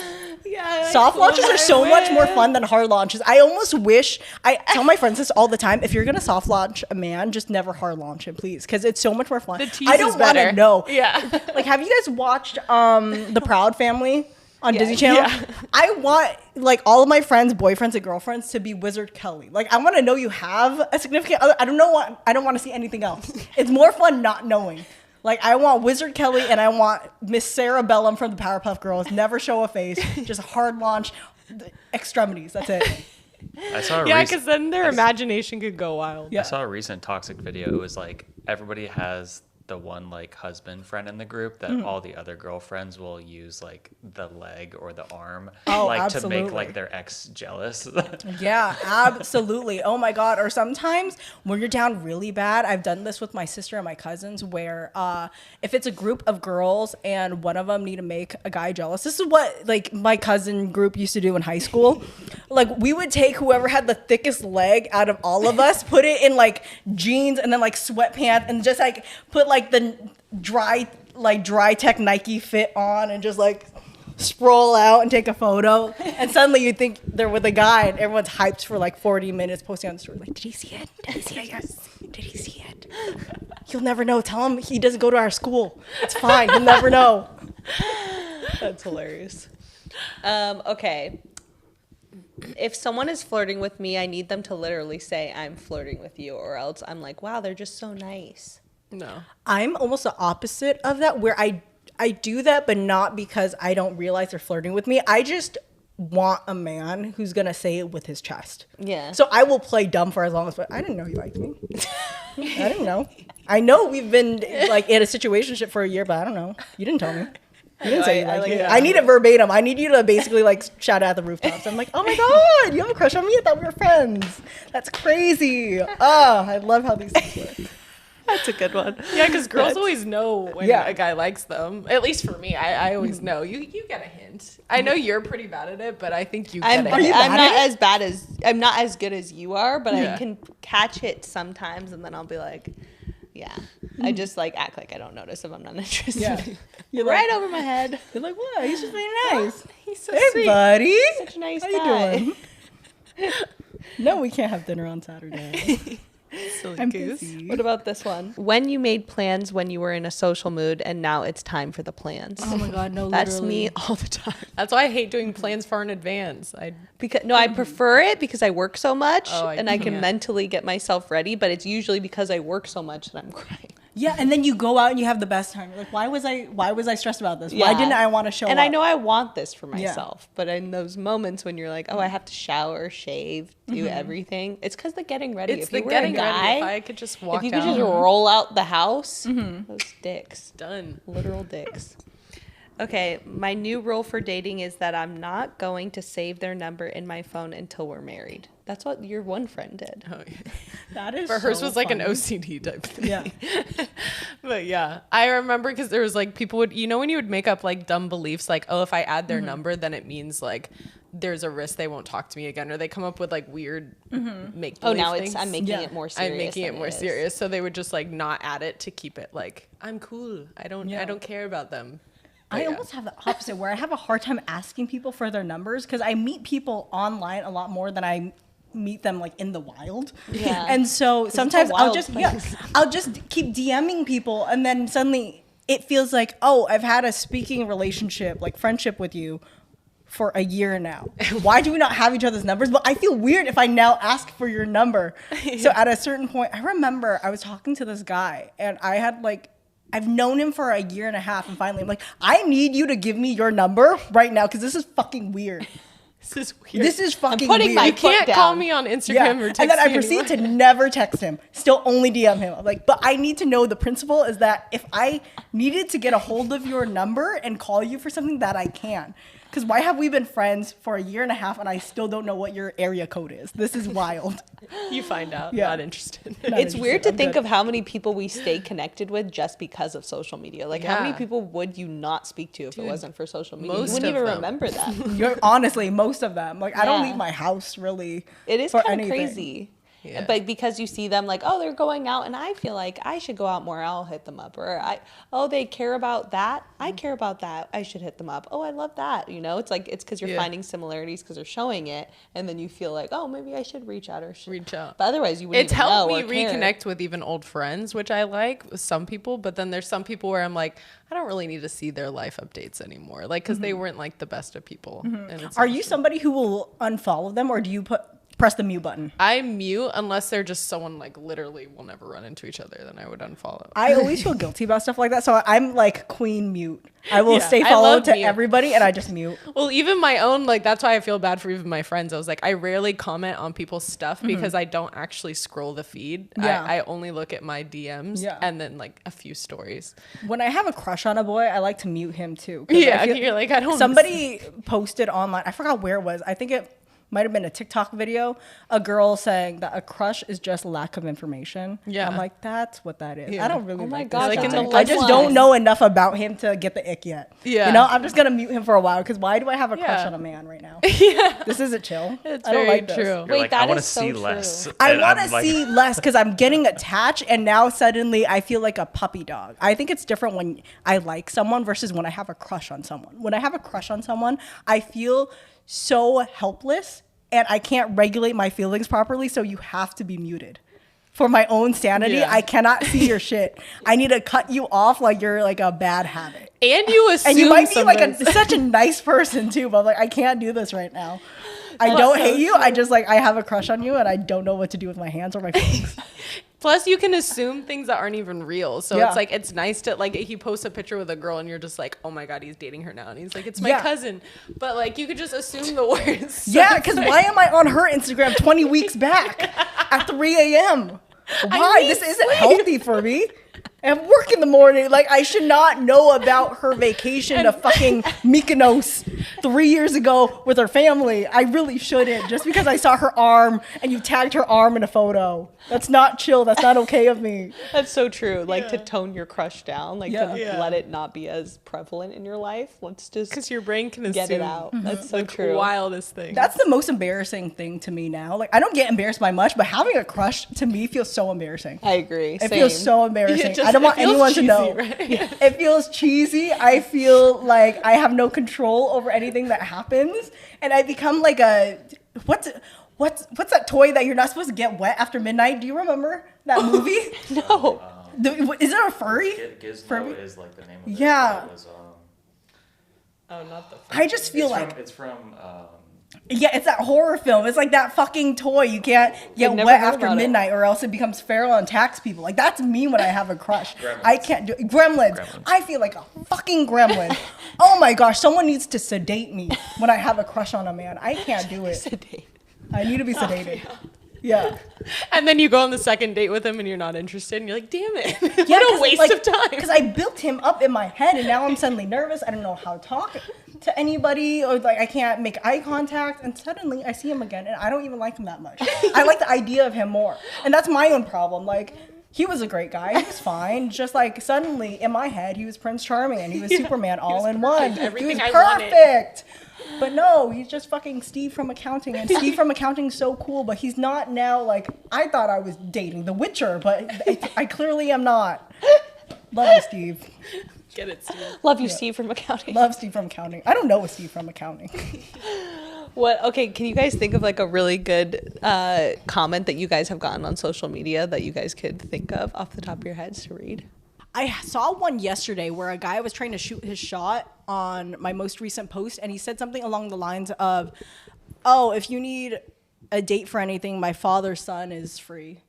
Speaker 2: Yeah,
Speaker 1: Soft launches are so much more fun than hard launches. I almost wish, I tell my friends this all the time, if you're gonna soft launch a man, just never hard launch him, please, because it's so much more fun.
Speaker 4: The tease
Speaker 1: I don't
Speaker 4: is
Speaker 1: want to
Speaker 4: better.
Speaker 1: know.
Speaker 4: Yeah.
Speaker 1: Like, have you guys watched The Proud Family on Disney Channel?
Speaker 4: Yeah.
Speaker 1: I want like all of my friends, boyfriends, and girlfriends to be Wizard Kelly. Like, I want to know you have a significant other. I don't want to see anything else. It's more fun not knowing. Like, I want Wizard Kelly and I want Miss Sarah Bellum from the Powerpuff Girls. Never show a face, just hard launch, extremities. That's it.
Speaker 5: I saw a
Speaker 4: Yeah,
Speaker 5: recent-
Speaker 4: because then their imagination could go wild.
Speaker 1: Yeah.
Speaker 5: I saw a recent toxic video. It was like everybody has the one like husband friend in the group that all the other girlfriends will use like the leg or the arm
Speaker 1: Oh,
Speaker 5: like to
Speaker 1: absolutely.
Speaker 5: make like their ex jealous.
Speaker 1: Yeah, absolutely. Oh my God. Or sometimes when you're down really bad, I've done this with my sister and my cousins where if it's a group of girls and one of them need to make a guy jealous, this is what like my cousin group used to do in high school. Like, we would take whoever had the thickest leg out of all of us, put it in like jeans and then like sweatpants and just like put like the dry tech Nike fit on and just like sprawl out and take a photo, and suddenly you think they're with a guy and everyone's hyped for like 40 minutes posting on the story like, did he see it? Did he see it? Yes. Did he see it? You'll never know. Tell him he doesn't go to our school. It's fine. He'll never know.
Speaker 2: That's hilarious. Okay. If someone is flirting with me, I need them to literally say, I'm flirting with you, or else I'm like, wow, they're just so nice.
Speaker 4: No.
Speaker 1: I'm almost the opposite of that, where I do that, but not because I don't realize they're flirting with me. I just want a man who's gonna say it with his chest.
Speaker 2: Yeah.
Speaker 1: So I will play dumb for as long as, but I didn't know you liked me. I didn't know. I know we've been like in a situationship for a year, but I don't know. You didn't tell me. You didn't say you liked me. I need it verbatim. I need you to basically like shout out at the rooftops. I'm like, oh my God, you have a crush on me? I thought we were friends. That's crazy. Oh, I love how these things work.
Speaker 2: That's a good one.
Speaker 4: Yeah, because girls always know when
Speaker 1: Yeah.
Speaker 4: a guy likes them. At least for me, I always know. You get a hint. I know you're pretty bad at it, but I think you get
Speaker 2: I'm
Speaker 4: it.
Speaker 2: not as good as you are, but
Speaker 4: Yeah.
Speaker 2: I can catch it sometimes, and then I'll be like, yeah. I just like act like I don't notice if I'm not interested.
Speaker 1: Yeah. You're
Speaker 2: Right
Speaker 1: like,
Speaker 2: over my head.
Speaker 1: you're like, what? He's just being nice.
Speaker 2: He's so
Speaker 1: Hey,
Speaker 2: sweet.
Speaker 1: buddy.
Speaker 2: Such a nice
Speaker 1: How
Speaker 2: guy.
Speaker 1: you doing? No, we can't have dinner on Saturday.
Speaker 4: Silly
Speaker 1: I'm
Speaker 4: goose.
Speaker 1: busy.
Speaker 2: What about this one? When you made plans when you were in a social mood, and now it's time for the plans.
Speaker 1: Oh my God, no,
Speaker 2: That's
Speaker 1: literally.
Speaker 2: me all the time.
Speaker 4: That's why I hate doing plans far in advance.
Speaker 2: I prefer it because I work so much,
Speaker 4: Oh, I
Speaker 2: and I can
Speaker 4: can't.
Speaker 2: mentally get myself ready. But it's usually because I work so much that I'm crying.
Speaker 1: Yeah, and then you go out and you have the best time. You're like, why was I stressed about this? Why
Speaker 2: Yeah.
Speaker 1: didn't I want to show up?
Speaker 2: And I know I want this for myself, but in those moments when you're like, oh, I have to shower, shave, do everything, it's because the getting ready.
Speaker 4: It's
Speaker 2: if
Speaker 4: the
Speaker 2: you were
Speaker 4: getting
Speaker 2: a guy,
Speaker 4: ready. If I could just walk
Speaker 2: if you could
Speaker 4: out,
Speaker 2: just roll out the house, those dicks,
Speaker 4: done.
Speaker 2: literal dicks.
Speaker 3: Okay, my new rule for dating is that I'm not going to save their number in my phone until we're married. That's what your one friend did.
Speaker 4: Oh, yeah.
Speaker 1: That is
Speaker 4: But hers
Speaker 1: so
Speaker 4: was like
Speaker 1: funny.
Speaker 4: an OCD type thing.
Speaker 1: Yeah.
Speaker 4: But yeah, I remember because there was like people would, you know, when you would make up like dumb beliefs, like, oh, if I add their number, then it means like there's a risk they won't talk to me again, or they come up with like weird make
Speaker 3: Oh,
Speaker 4: believe
Speaker 3: now
Speaker 4: things.
Speaker 3: I'm making it more serious.
Speaker 4: I'm making it
Speaker 3: than
Speaker 4: more
Speaker 3: is.
Speaker 4: serious, so they would just like not add it to keep it like I'm cool. I don't care about them. But
Speaker 1: I
Speaker 4: yeah.
Speaker 1: almost have the opposite where I have a hard time asking people for their numbers because I meet people online a lot more than I meet them like in the wild.
Speaker 3: Yeah.
Speaker 1: And so sometimes
Speaker 3: a
Speaker 1: I'll
Speaker 3: wild
Speaker 1: just
Speaker 3: place.
Speaker 1: I'll just keep DMing people and then suddenly it feels like, oh, I've had a speaking relationship, like friendship with you for a year now. Why do we not have each other's numbers? But I feel weird if I now ask for your number. So at a certain point, I remember I was talking to this guy and I had like, I've known him for a year and a half and finally I'm like, I need you to give me your number right now because this is fucking weird.
Speaker 4: This is weird.
Speaker 1: This is fucking
Speaker 3: putting
Speaker 1: weird.
Speaker 3: my
Speaker 4: You can't
Speaker 3: foot
Speaker 4: call
Speaker 3: down.
Speaker 4: me on Instagram or text
Speaker 1: And then I
Speaker 4: me
Speaker 1: proceed
Speaker 4: anymore.
Speaker 1: to never text him. Still only DM him. I'm like, but I need to know the principle is that if I needed to get a hold of your number and call you for something that I can. Because why have we been friends for a year and a half and I still don't know what your area code is? This is wild.
Speaker 4: You find out.
Speaker 1: Yeah.
Speaker 4: Not interested.
Speaker 1: Not
Speaker 3: It's weird to
Speaker 1: interested. I'm
Speaker 3: think
Speaker 1: good.
Speaker 3: of how many people we stay connected with just because of social media. Like, how many
Speaker 4: Yeah.
Speaker 3: people would you not speak to if it wasn't for social media? You
Speaker 4: most
Speaker 3: wouldn't
Speaker 4: of
Speaker 3: even
Speaker 4: them.
Speaker 3: remember that.
Speaker 1: You're honestly most of them. Like I don't
Speaker 3: Yeah.
Speaker 1: leave my house really.
Speaker 3: It is
Speaker 1: for
Speaker 3: kind of
Speaker 1: anything.
Speaker 3: crazy.
Speaker 4: Yeah.
Speaker 3: But because you see them like, oh, they're going out and I feel like I should go out more, I'll hit them up. Or they care about that. I care about that. I should hit them up. Oh, I love that. You know, it's like, it's because you're
Speaker 4: Yeah.
Speaker 3: finding similarities because they're showing it. And then you feel like, oh, maybe I should reach out or
Speaker 4: Reach out.
Speaker 3: But otherwise you wouldn't
Speaker 4: It's
Speaker 3: even
Speaker 4: helped
Speaker 3: know
Speaker 4: me
Speaker 3: or care.
Speaker 4: reconnect with even old friends, which I like with some people. But then there's some people where I'm like, I don't really need to see their life updates anymore. Like, because they weren't like the best of people. And it's
Speaker 1: Are you somebody who will unfollow them or do you press the mute button?
Speaker 4: I mute unless they're just someone like literally will never run into each other. Then I would unfollow.
Speaker 1: I always feel guilty about stuff like that. So I'm like queen mute. I will
Speaker 4: Yeah,
Speaker 1: stay
Speaker 4: I
Speaker 1: followed
Speaker 4: love
Speaker 1: to
Speaker 4: mute.
Speaker 1: everybody and I just mute.
Speaker 4: Well, even my own, like, that's why I feel bad for even my friends. I was like, I rarely comment on people's stuff because I don't actually scroll the feed.
Speaker 1: Yeah.
Speaker 4: I only look at my DMs
Speaker 1: Yeah.
Speaker 4: and then like a few stories.
Speaker 1: When I have a crush on a boy, I like to mute him too. 'Cause
Speaker 4: Yeah,
Speaker 1: I feel-
Speaker 4: you're like, I don't.
Speaker 1: Somebody posted online, I forgot where it was. I think it might have been a TikTok video, a girl saying that a crush is just lack of information.
Speaker 4: Yeah.
Speaker 1: I'm like, that's what that is.
Speaker 4: Yeah.
Speaker 1: I don't really
Speaker 3: Oh my
Speaker 1: like
Speaker 3: God,
Speaker 1: this
Speaker 4: Like in
Speaker 1: guy.
Speaker 4: the
Speaker 1: I just
Speaker 4: love
Speaker 1: don't
Speaker 3: line.
Speaker 1: know enough about him to get the ick yet.
Speaker 4: Yeah.
Speaker 1: You know, I'm just going to mute him for a while because why do I have a crush
Speaker 4: Yeah.
Speaker 1: on a man right now?
Speaker 4: Yeah,
Speaker 1: This isn't chill.
Speaker 4: it's
Speaker 1: I don't
Speaker 4: very
Speaker 1: like this.
Speaker 4: true.
Speaker 5: You're
Speaker 3: Wait,
Speaker 5: like,
Speaker 3: that
Speaker 5: I want to
Speaker 3: is so
Speaker 5: see
Speaker 3: true.
Speaker 5: less.
Speaker 1: I
Speaker 5: And
Speaker 1: want
Speaker 5: I'm
Speaker 1: to
Speaker 5: like-
Speaker 1: see less because I'm getting attached and now suddenly I feel like a puppy dog. I think it's different when I like someone versus when I have a crush on someone. When I have a crush on someone, I feel so helpless and I can't regulate my feelings properly, so you have to be muted. For my own sanity,
Speaker 4: Yeah.
Speaker 1: I cannot see your shit. I need to cut you off like you're like a bad habit.
Speaker 4: And you assume
Speaker 1: And you might be like
Speaker 4: sometimes-
Speaker 1: such a nice person too, but like I can't do this right now. I don't hate you. I just like I have a crush on you and I don't know what to do with my hands or my feelings.
Speaker 4: Plus, you can assume things that aren't even real. So
Speaker 1: Yeah.
Speaker 4: it's like, it's nice to, like, he posts a picture with a girl and you're just like, oh my God, he's dating her now. And he's like, it's my
Speaker 1: Yeah.
Speaker 4: cousin. But like, you could just assume the worst. So
Speaker 1: Yeah,
Speaker 4: it's
Speaker 1: because
Speaker 4: like-
Speaker 1: why am I on her Instagram 20 weeks back at 3 a.m.? Why?
Speaker 4: need
Speaker 1: This isn't
Speaker 4: sleep.
Speaker 1: healthy for me. I have work in the morning. Like, I should not know about her vacation to fucking Mykonos 3 years ago with her family. I really shouldn't. Just because I saw her arm and you tagged her arm in a photo. That's not chill. That's not okay of me.
Speaker 3: That's so true. Like to tone your crush down, like
Speaker 1: Yeah.
Speaker 3: to
Speaker 4: Yeah.
Speaker 3: let it not be as prevalent in your life. Let's just
Speaker 4: Because your brain can assume
Speaker 3: get it out. That's so
Speaker 4: the
Speaker 3: true.
Speaker 4: wildest thing.
Speaker 1: That's the most embarrassing thing to me now. Like, I don't get embarrassed by much, but having a crush to me feels so embarrassing.
Speaker 3: I agree.
Speaker 1: It feels so embarrassing.
Speaker 4: just-
Speaker 1: I don't
Speaker 4: it
Speaker 1: want
Speaker 4: feels
Speaker 1: anyone
Speaker 4: cheesy,
Speaker 1: to know.
Speaker 4: right?
Speaker 1: It feels cheesy. I feel like I have no control over anything that happens, and I become like a what's that toy that you're not supposed to get wet after midnight? Do you remember that movie?
Speaker 3: No.
Speaker 1: Is it a furry?
Speaker 5: Gizmo
Speaker 1: Furby?
Speaker 5: is like the name of it.
Speaker 1: Yeah.
Speaker 5: It was,
Speaker 4: Oh, not the.
Speaker 1: I just feel like
Speaker 5: it's from
Speaker 1: yeah, it's that horror film. It's like that fucking toy. You can't get
Speaker 3: never
Speaker 1: wet
Speaker 3: heard
Speaker 1: after
Speaker 3: about it.
Speaker 1: midnight, or else it becomes feral and attacks people. Like that's me when I have a crush.
Speaker 5: Gremlins.
Speaker 1: I can't do Gremlins.
Speaker 5: Gremlins.
Speaker 1: I feel like a fucking gremlin. Oh my gosh, someone needs to sedate me when I have a crush on a man. I can't do it. I need to be sedated. Yeah.
Speaker 4: And then you go on the second date with him and you're not interested and you're like, damn it.
Speaker 1: Yeah,
Speaker 4: What a waste of time.
Speaker 1: Because I built him up in my head and now I'm suddenly nervous. I don't know how to talk to anybody, or like I can't make eye contact, and suddenly I see him again and I don't even like him that much. I like the idea of him more. And that's my own problem. Like, he was a great guy. He was fine. Just like suddenly in my head, he was Prince Charming and he was Superman all in one.
Speaker 4: Everything
Speaker 1: he was
Speaker 4: I wanted.
Speaker 1: perfect. But no, he's just fucking Steve from accounting. And Steve from accounting is so cool, but he's not now. Like, I thought I was dating The Witcher, but I clearly am not. Love you, Steve.
Speaker 4: Get it, Steve.
Speaker 2: Love you, Steve from accounting.
Speaker 1: Love Steve from accounting. I don't know a Steve from accounting.
Speaker 3: Okay, can you guys think of like a really good comment that you guys have gotten on social media that you guys could think of off the top of your heads to read?
Speaker 1: I saw one yesterday where a guy was trying to shoot his shot on my most recent post, and he said something along the lines of, "Oh, if you need a date for anything, my father's son is free,"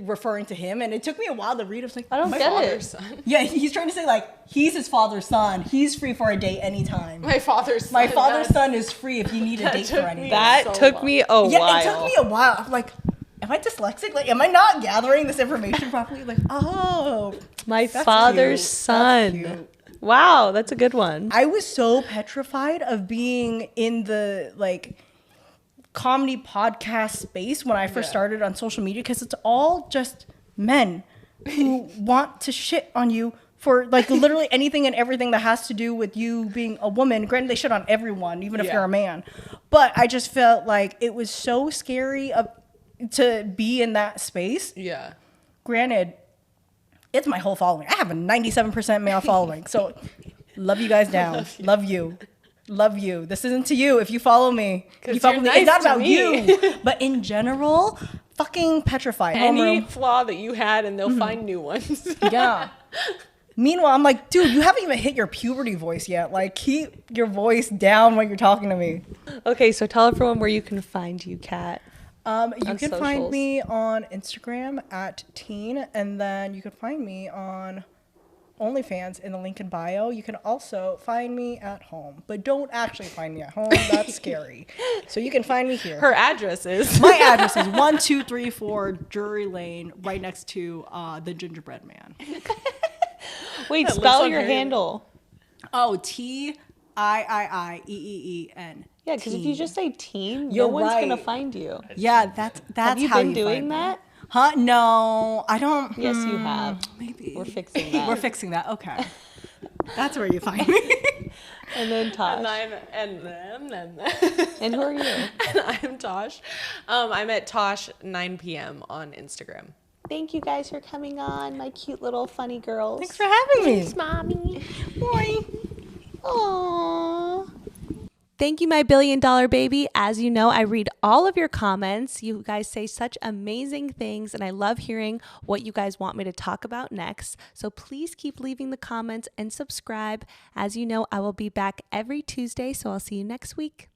Speaker 1: referring to him. And it took me a while to read. I was like,
Speaker 2: I don't
Speaker 1: my
Speaker 2: get
Speaker 1: father's
Speaker 2: it.
Speaker 1: son. Yeah, he's trying to say like he's his father's son. He's free for a date anytime.
Speaker 4: My father's son.
Speaker 1: My father's son is free if you need a date for anything.
Speaker 3: That took me a while.
Speaker 1: Yeah, it took me a while. I'm like, am I dyslexic? Like, am I not gathering this information properly? Like, oh,
Speaker 3: My
Speaker 1: that's
Speaker 3: father's
Speaker 1: cute.
Speaker 3: son.
Speaker 1: That's cute.
Speaker 3: Wow, that's a good one.
Speaker 1: I was so petrified of being in the like comedy podcast space when I first started on social media, because it's all just men who want to shit on you for like literally anything and everything that has to do with you being a woman. Granted, they shit on everyone, even if you're a man. But I just felt like it was so scary to be in that space.
Speaker 4: Yeah.
Speaker 1: Granted, it's my whole following. I have a 97% male following. So love you guys down. Love you. Love you. This isn't to you. If you follow me, you follow me. It's not about you. But in general, fucking petrified.
Speaker 4: Any flaw that you had, and they'll find new ones.
Speaker 1: Yeah. Meanwhile, I'm like, dude, you haven't even hit your puberty voice yet. Like, keep your voice down when you're talking to me.
Speaker 3: Okay, so tell everyone where you can find you, Kat.
Speaker 1: You can find
Speaker 3: socials.
Speaker 1: me on Instagram at teen, and then you can find me on OnlyFans in the link in bio. You can also find me at home, but don't actually find me at home. That's scary. So you can find me here.
Speaker 4: Her address is.
Speaker 1: My address is 1234 Drury Lane, right next to the Gingerbread Man.
Speaker 3: Wait,
Speaker 4: That
Speaker 3: spell
Speaker 4: lives on
Speaker 3: your
Speaker 4: her-
Speaker 3: handle.
Speaker 1: Oh, TIIIEEEN.
Speaker 3: Yeah, because if you just say teen,
Speaker 1: You're
Speaker 3: no one's
Speaker 1: right.
Speaker 3: gonna find you.
Speaker 1: Yeah, that's
Speaker 3: Have you
Speaker 1: how
Speaker 3: been
Speaker 1: you
Speaker 3: doing
Speaker 1: find me.
Speaker 3: that?
Speaker 1: Huh? No, I don't.
Speaker 3: Yes, you have.
Speaker 1: Maybe.
Speaker 3: We're fixing that.
Speaker 1: We're fixing that. Okay. That's where you find me.
Speaker 3: And then Tosh.
Speaker 4: And
Speaker 3: And who are you?
Speaker 4: I'm Tosh. I'm at Tosh 9 p.m. on Instagram.
Speaker 2: Thank you guys for coming on, my cute little funny girls.
Speaker 1: Thanks for having me.
Speaker 2: Thanks, Mommy.
Speaker 1: Boy.
Speaker 2: Aww. Thank you, my $1 billion baby. As you know, I read all of your comments. You guys say such amazing things, and I love hearing what you guys want me to talk about next. So please keep leaving the comments and subscribe. As you know, I will be back every Tuesday, so I'll see you next week.